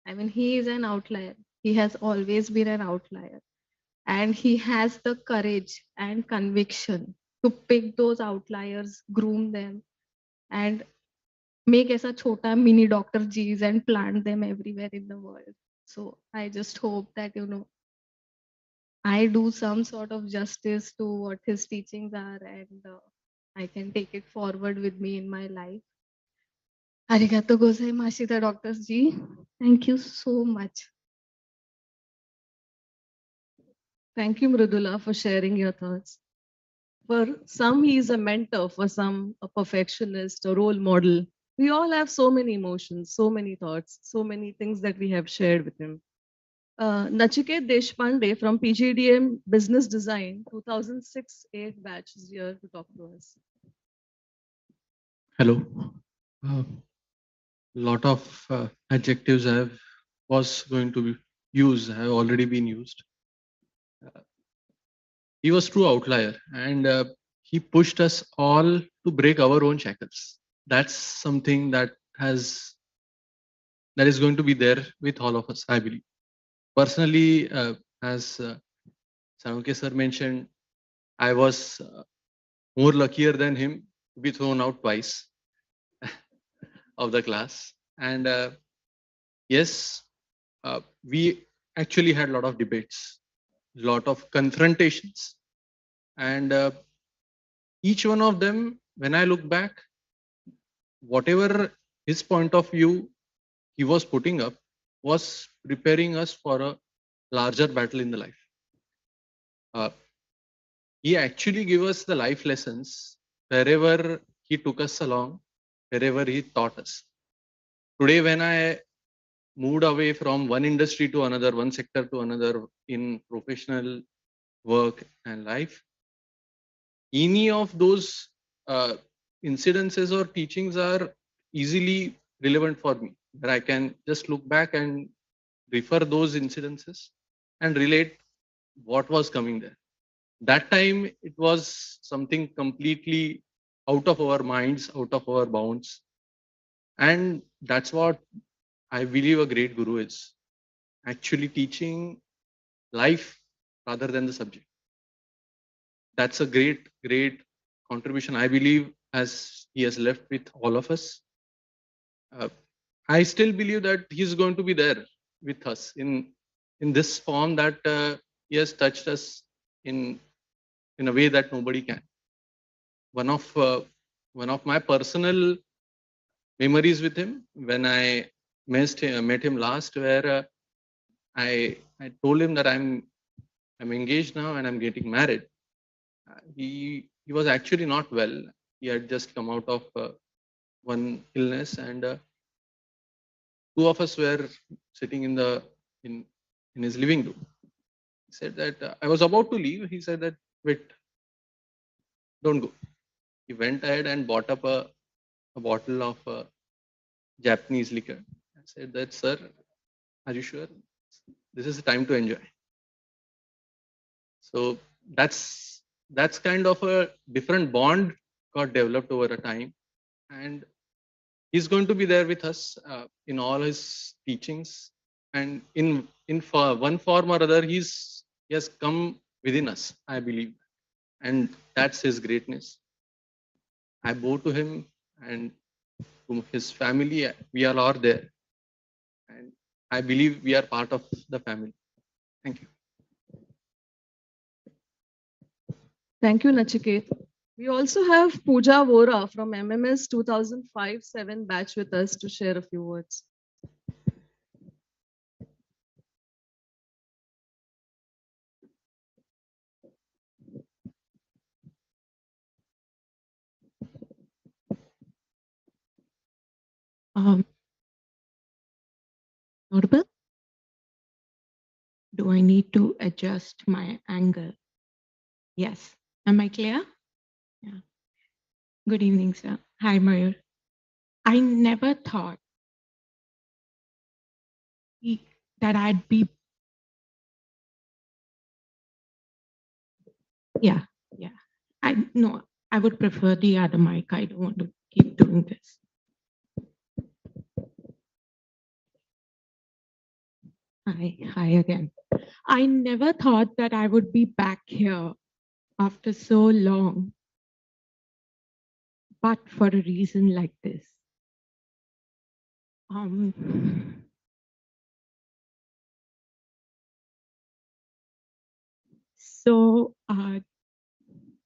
I mean, he is an outlier. He has always been an outlier. And he has the courage and conviction to pick those outliers, groom them, and make as a chota mini Dr. G's and plant them everywhere in the world. So I just hope that, you know, I do some sort of justice to what his teachings are, and I can take it forward with me in my life. Arigato gozaimashita, Dr. G. Thank you so much. Thank you, Mridula, for sharing your thoughts. For some, he is a mentor, for some, a perfectionist, a role model. We all have so many emotions, so many thoughts, so many things that we have shared with him. Nachiket Deshpande from PGDM Business Design 2006-8 batch is here to talk to us. Hello. Lot of adjectives was going to use have already been used. He was true outlier, and he pushed us all to break our own shackles. That's something that is going to be there with all of us, I believe. Personally, as Sanuke sir mentioned, I was more luckier than him to be thrown out twice of the class. And yes, we actually had a lot of debates, lot of confrontations, and each one of them, when I look back, whatever his point of view he was putting up was preparing us for a larger battle in the life. He actually gave us the life lessons wherever he took us along, wherever he taught us. Today, when I moved away from one industry to another, one sector to another in professional work and life, any of those incidences or teachings are easily relevant for me, where I can just look back and refer those incidences and relate what was coming there. That time, it was something completely out of our minds, out of our bounds. And that's what I believe a great guru is, actually teaching life rather than the subject. That's a great, great contribution, I believe, as he has left with all of us. I still believe that he's going to be there with us in this form, that he has touched us in a way that nobody can. One of my personal memories with him, when I met him last, where I told him that I'm engaged now and I'm getting married. He was actually not well. He had just come out of one illness, and two of us were sitting in his living room. He said that I was about to leave. He said that, wait, don't go. He went ahead and bought up a bottle of Japanese liquor. I said that, sir, are you sure? This is the time to enjoy. So that's kind of a different bond got developed over a time. And He's going to be there with us in all his teachings, and in for one form or other, he has come within us, I believe, and that's his greatness. I bow to him and to his family. We all are there, and I believe we are part of the family. Thank you. Thank you, Nachiket. We also have Pooja Vora from MMS 2005-7 batch with us to share a few words. Audible? Do I need to adjust my angle? Yes. Am I clear? Yeah. Good evening, sir. Hi, Mayur. I never thought that I'd be. Yeah, yeah. I would prefer the other mic. I don't want to keep doing this. Hi again. I never thought that I would be back here after so long, but for a reason like this. So,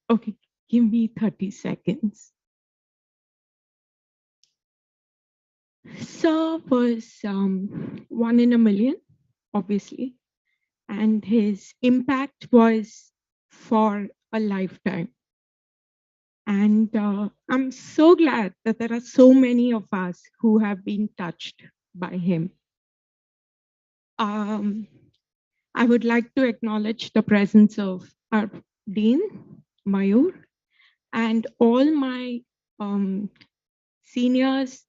okay, give me 30 seconds. Sir was one in a million, obviously, and his impact was for a lifetime. And I'm so glad that there are so many of us who have been touched by him. I would like to acknowledge the presence of our Dean, Mayur, and all my seniors,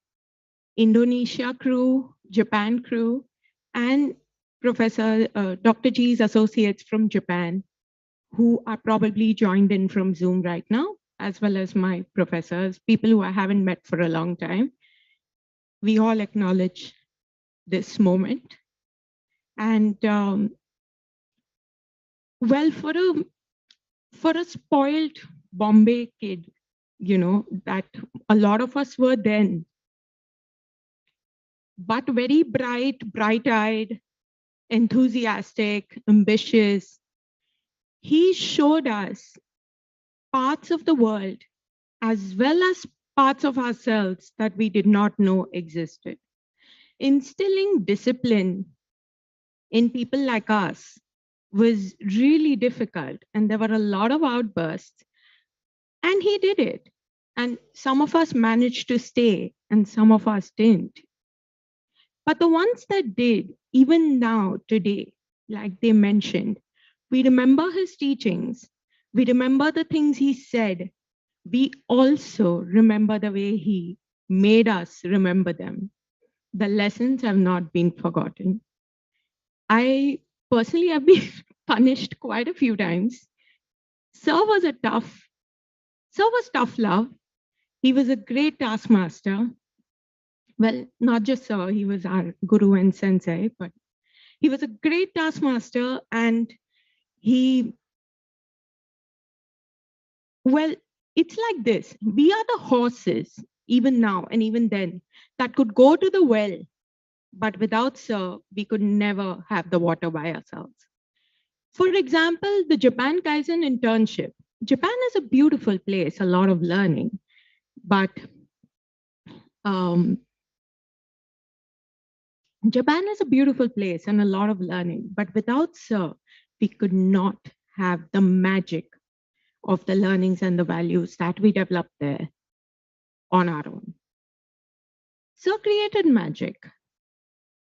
Indonesia crew, Japan crew, and Professor Dr. G's associates from Japan, who are probably joined in from Zoom right now, as well as my professors, people who I haven't met for a long time. We all acknowledge this moment. And well, for a spoiled Bombay kid, you know, that a lot of us were then, but very bright-eyed, enthusiastic, ambitious. He showed us parts of the world as well as parts of ourselves that we did not know existed. Instilling discipline in people like us was really difficult, and there were a lot of outbursts, and he did it. And some of us managed to stay, and some of us didn't. But the ones that did, even now, today, like they mentioned, we remember his teachings, we remember the things he said, we also remember the way he made us remember them. The lessons have not been forgotten. I personally have been punished quite a few times. Sir was tough love. He was a great taskmaster. Well, not just Sir, he was our guru and sensei, but he was a great taskmaster, and well, it's like this. We are the horses, even now and even then, that could go to the well, but without Sir, we could never have the water by ourselves. For example, the Japan Kaizen internship. Japan is a beautiful place, a lot of learning, but Japan is a beautiful place and a lot of learning, but without Sir, we could not have the magic of the learnings and the values that we developed there on our own. Sir created magic.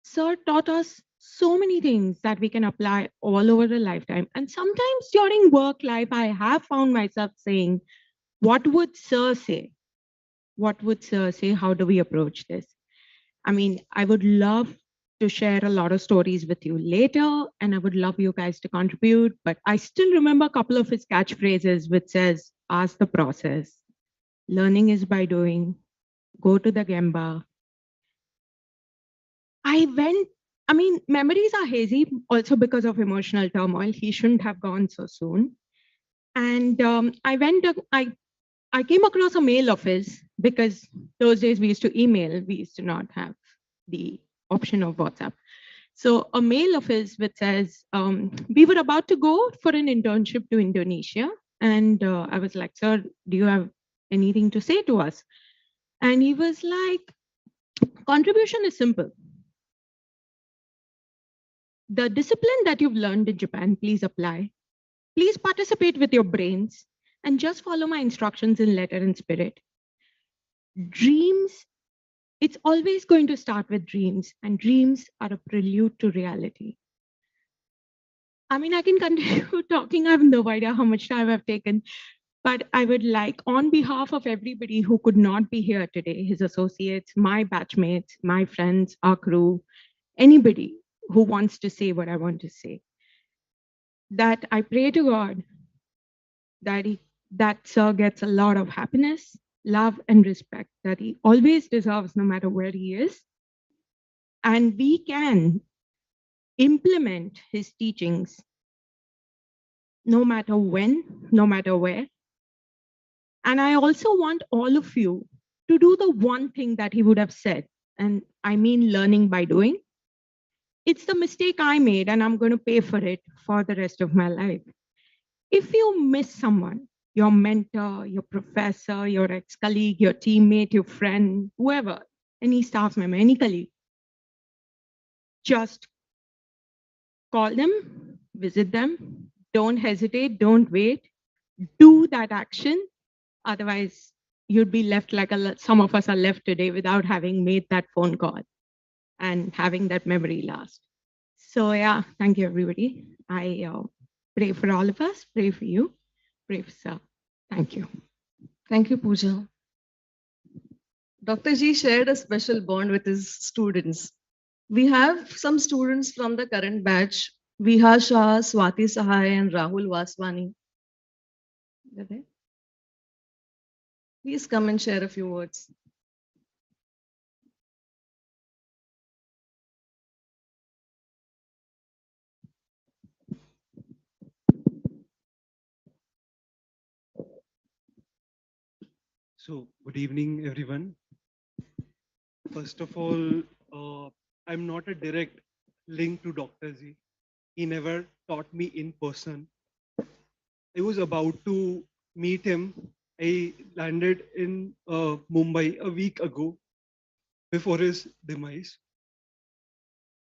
Sir taught us so many things that we can apply all over a lifetime. And sometimes during work life, I have found myself saying, what would Sir say? What would Sir say? How do we approach this? I mean, I would love to share a lot of stories with you later, and I would love you guys to contribute, but I still remember a couple of his catchphrases, which says, ask the process. Learning is by doing. go to the Gemba. Memories are hazy also because of emotional turmoil. He shouldn't have gone so soon. And I came across a mail of his because those days we used to email, we used to not have the option of WhatsApp. So a mail of his which says, we were about to go for an internship to Indonesia. And I was like, sir, do you have anything to say to us? And he was like, contribution is simple. The discipline that you've learned in Japan, please apply. Please participate with your brains and just follow my instructions in letter and spirit. Dreams, it's always going to start with dreams, and dreams are a prelude to reality. I can continue talking. I have no idea how much time I've taken, but I would like, on behalf of everybody who could not be here today, his associates, my batchmates, my friends, our crew, anybody who wants to say what I want to say, that I pray to God that sir gets a lot of happiness, love, and respect that he always deserves no matter where he is. And we can implement his teachings no matter when, no matter where. And I also want all of you to do the one thing that he would have said, and I mean learning by doing. It's the mistake I made, and I'm going to pay for it for the rest of my life. If you miss someone, your mentor, your professor, your ex-colleague, your teammate, your friend, whoever, any staff member, any colleague, just call them, visit them, don't hesitate, don't wait, do that action. Otherwise, you'd be left like some of us are left today without having made that phone call and having that memory last. So yeah, thank you, everybody. I pray for all of us, pray for you, pray for sir. Thank you. Thank you, Pooja. Dr. G shared a special bond with his students. We have some students from the current batch, Viha Shah, Swati Sahai, and Rahul Vaswani. Are they? Please come and share a few words. So, good evening, everyone. First of all, I'm not a direct link to Dr. Z. He never taught me in person. I was about to meet him. I landed in Mumbai a week ago before his demise.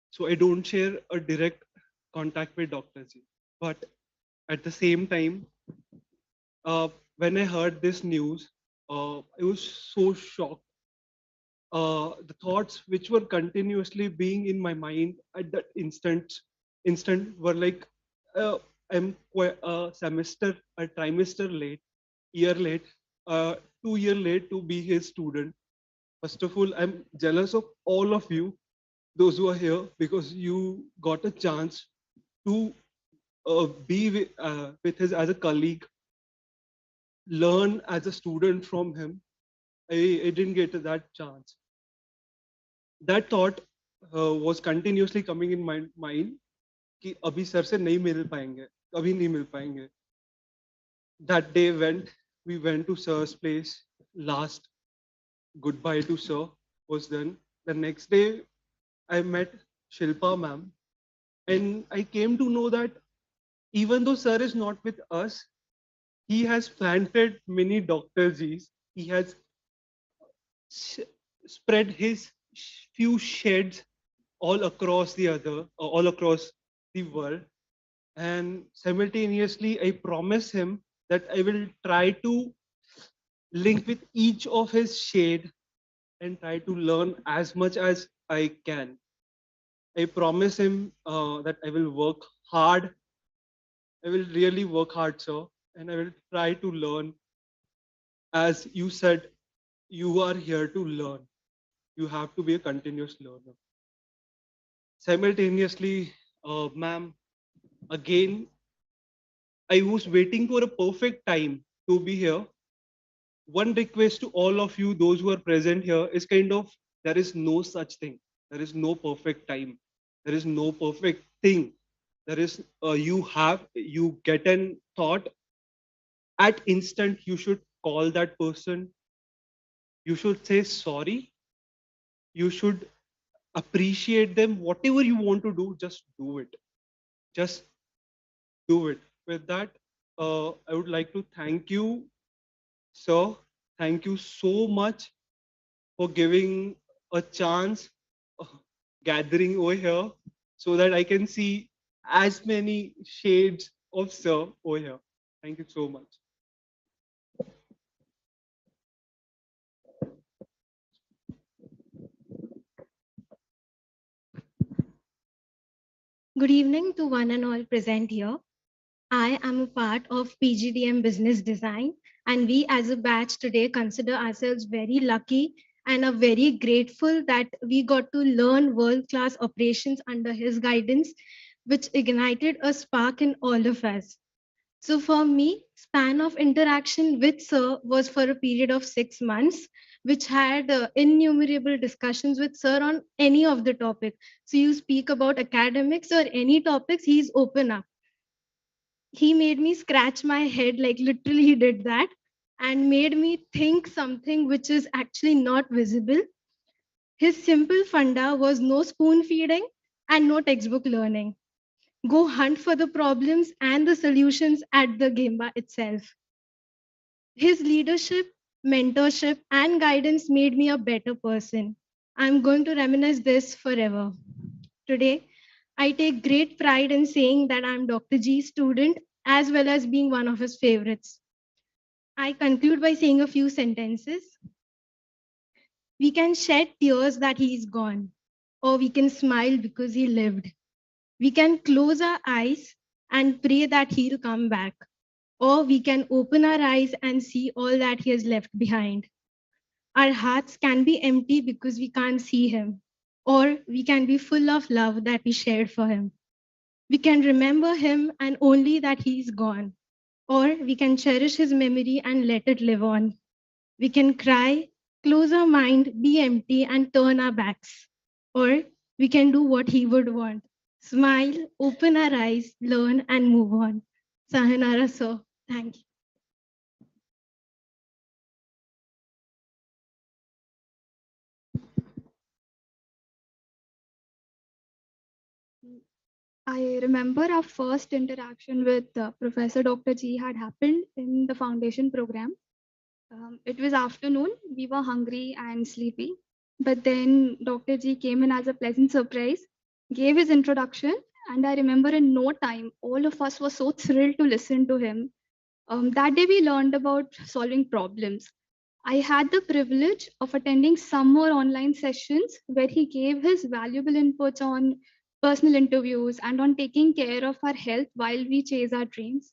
So I don't share a direct contact with Dr. Z. But at the same time, when I heard this news, I was so shocked. The thoughts which were continuously being in my mind at that instant were like, I'm a semester, a trimester late, year late, 2 year late to be his student. First of all, I'm jealous of all of you, those who are here, because you got a chance to be with his as a colleague, learn as a student from him. I didn't get that chance. That thought was continuously coming in my mind कि अभी sir से नहीं मिल पाएंगे, कभी नहीं मिल पाएंगे. That day we went to sir's place. Last goodbye to sir was done. The next day I met Shilpa ma'am, and I came to know that even though sir is not with us, he has planted many Dr. G's. He has spread his few sheds all across all across the world. And simultaneously, I promise him that I will try to link with each of his shade and try to learn as much as I can. I promise him that I will work hard. I will really work hard, sir, and I will try to learn. As you said, you are here to learn. You have to be a continuous learner. Simultaneously, ma'am, again, I was waiting for a perfect time to be here. one request to all of you, those who are present here, is kind of there is no such thing. There is no perfect time. There is no perfect thing. There is you get an thought at instant. You should call that person. You should say sorry. You should appreciate them. Whatever you want to do, just do it. Just do it. With that, I would like to thank you, sir. Thank you so much for giving a chance gathering over here so that I can see as many shades of sir over here. Thank you so much. Good evening to one and all present here. I am a part of PGDM Business Design, and we as a batch today consider ourselves very lucky and are very grateful that we got to learn world-class operations under his guidance, which ignited a spark in all of us. So for me, span of interaction with Sir was for a period of 6 months, which had innumerable discussions with Sir on any of the topic. So you speak about academics or any topics, he's open up. He made me scratch my head, like literally he did that, and made me think something which is actually not visible. His simple funda was no spoon feeding and no textbook learning. Go hunt for the problems and the solutions at the Gemba itself. His leadership, mentorship, and guidance made me a better person. I'm going to reminisce this forever. Today, I take great pride in saying that I'm Dr. G's student as well as being one of his favorites. I conclude by saying a few sentences. We can shed tears that he's gone, or we can smile because he lived. We can close our eyes and pray that he'll come back, or we can open our eyes and see all that he has left behind. Our hearts can be empty because we can't see him, or we can be full of love that we shared for him. We can remember him and only that he's gone, or we can cherish his memory and let it live on. We can cry, close our mind, be empty, and turn our backs, or we can do what he would want. Smile, open our eyes, learn, and move on. Sahanara, sir. Thank you. I remember our first interaction with Professor Dr. G had happened in the foundation program. It was afternoon. We were hungry and sleepy. But then Dr. G came in as a pleasant surprise, gave his introduction, and I remember in no time, all of us were so thrilled to listen to him. That day, we learned about solving problems. I had the privilege of attending some more online sessions where he gave his valuable inputs on personal interviews and on taking care of our health while we chase our dreams.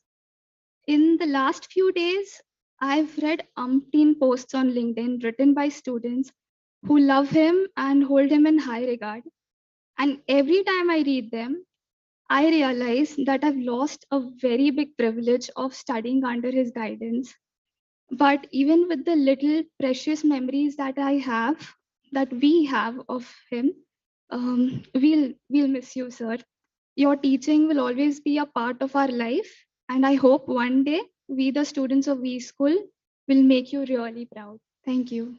In the last few days, I've read umpteen posts on LinkedIn written by students who love him and hold him in high regard. And every time I read them, I realize that I've lost a very big privilege of studying under his guidance. But even with the little precious memories that I have, that we have of him, we'll miss you, sir. Your teaching will always be a part of our life, and I hope one day we, the students of V School, will make you really proud. Thank you.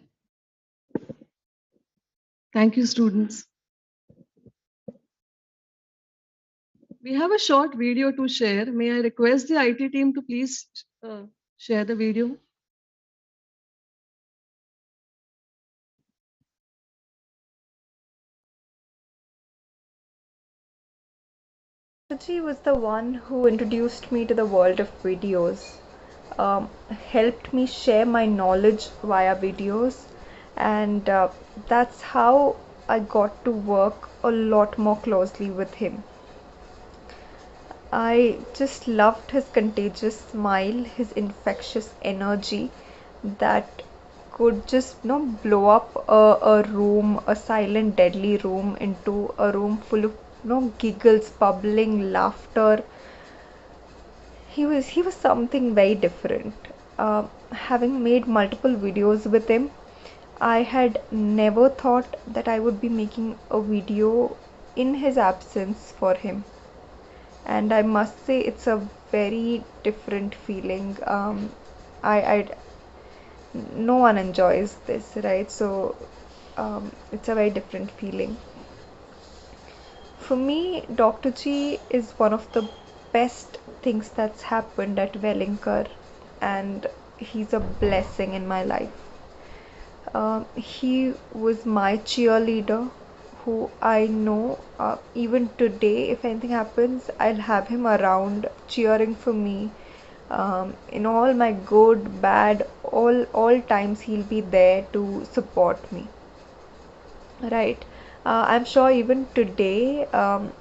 Thank you, students. We have a short video to share. May I request the IT team to please share the video? Suchi was the one who introduced me to the world of videos, helped me share my knowledge via videos, and that's how I got to work a lot more closely with him. I just loved his contagious smile, his infectious energy that could just blow up a room, a silent deadly room, into a room full of giggles, bubbling laughter. He was something very different. having made multiple videos with him, I had never thought that I would be making a video in his absence for him. And I must say, it's a very different feeling. I no one enjoys this, right? So it's a very different feeling. For me, Dr. G is one of the best things that's happened at Wellinger, and he's a blessing in my life. He was my cheerleader, who I know even today, if anything happens, I'll have him around cheering for me. In all my good, bad, all times he'll be there to support me. Right. I'm sure even today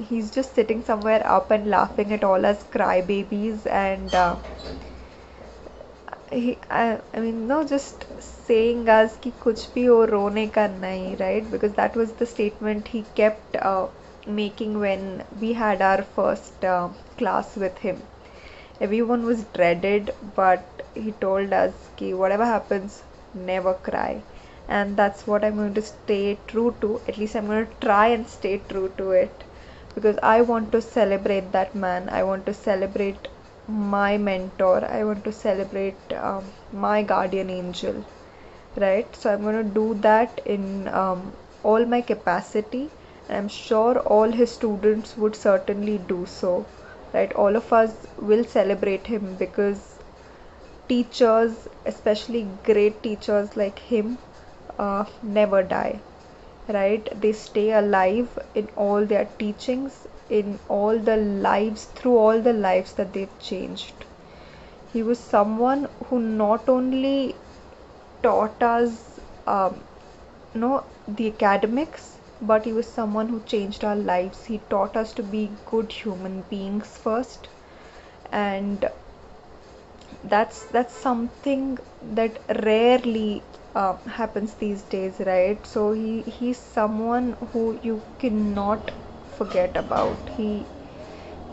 he's just sitting somewhere up and laughing at all us crybabies, and I mean, no, just saying us कि कुछ भी हो रोने का नहीं, right? Because that was the statement he kept making when we had our first class with him. Everyone was dreaded, but he told us कि whatever happens, never cry. And that's what I'm going to stay true to. At least I'm going to try and stay true to it, because I want to celebrate that man. I want to celebrate my mentor. I want to celebrate my guardian angel, right? So I'm going to do that in all my capacity, and I'm sure all his students would certainly do so, right? All of us will celebrate him, because teachers, especially great teachers like him, never die, right? They stay alive in all their teachings, in all the lives, through all the lives that they've changed. He was someone who not only taught us, the academics, but he was someone who changed our lives. He taught us to be good human beings first, and that's something that rarely happens these days, right? So he's someone who you cannot forget about. He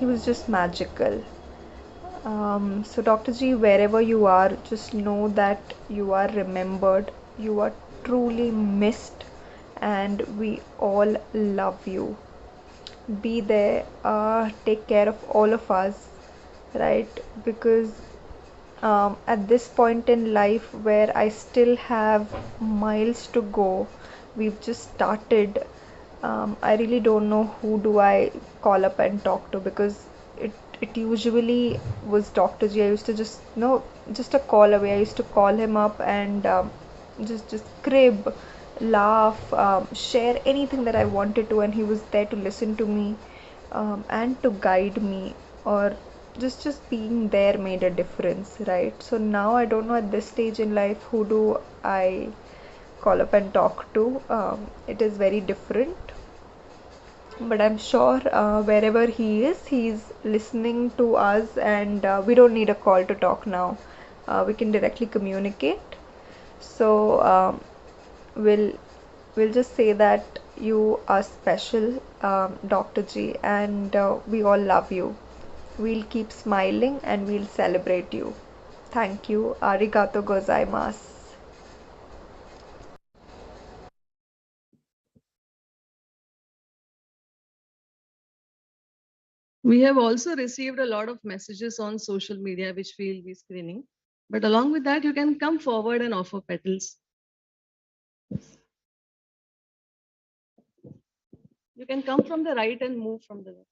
was just magical. So Dr. G, wherever you are, just know that you are remembered, you are truly missed, and we all love you. Be there, take care of all of us, right? Because at this point in life where I still have miles to go, we've just started. I really don't know who do I call up and talk to, because it usually was Dr. G. I used to just just a call away. I used to call him up and just crib, laugh, share anything that I wanted to, and he was there to listen to me and to guide me, or just being there made a difference, right? So now I don't know at this stage in life who do I call up and talk to. It is very different, but I'm sure wherever he is, he's listening to us, and we don't need a call to talk now. We can directly communicate. So we'll we'll just say that you are special, Dr. G, and we all love you. We'll keep smiling and we'll celebrate you. Thank you. Arigato gozaimasu. We have also received a lot of messages on social media, which we'll be screening. But along with that, you can come forward and offer petals. You can come from the right and move from the left.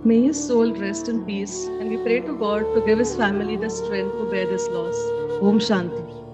May his soul rest in peace, and we pray to God to give his family the strength to bear this loss. Om Shanti.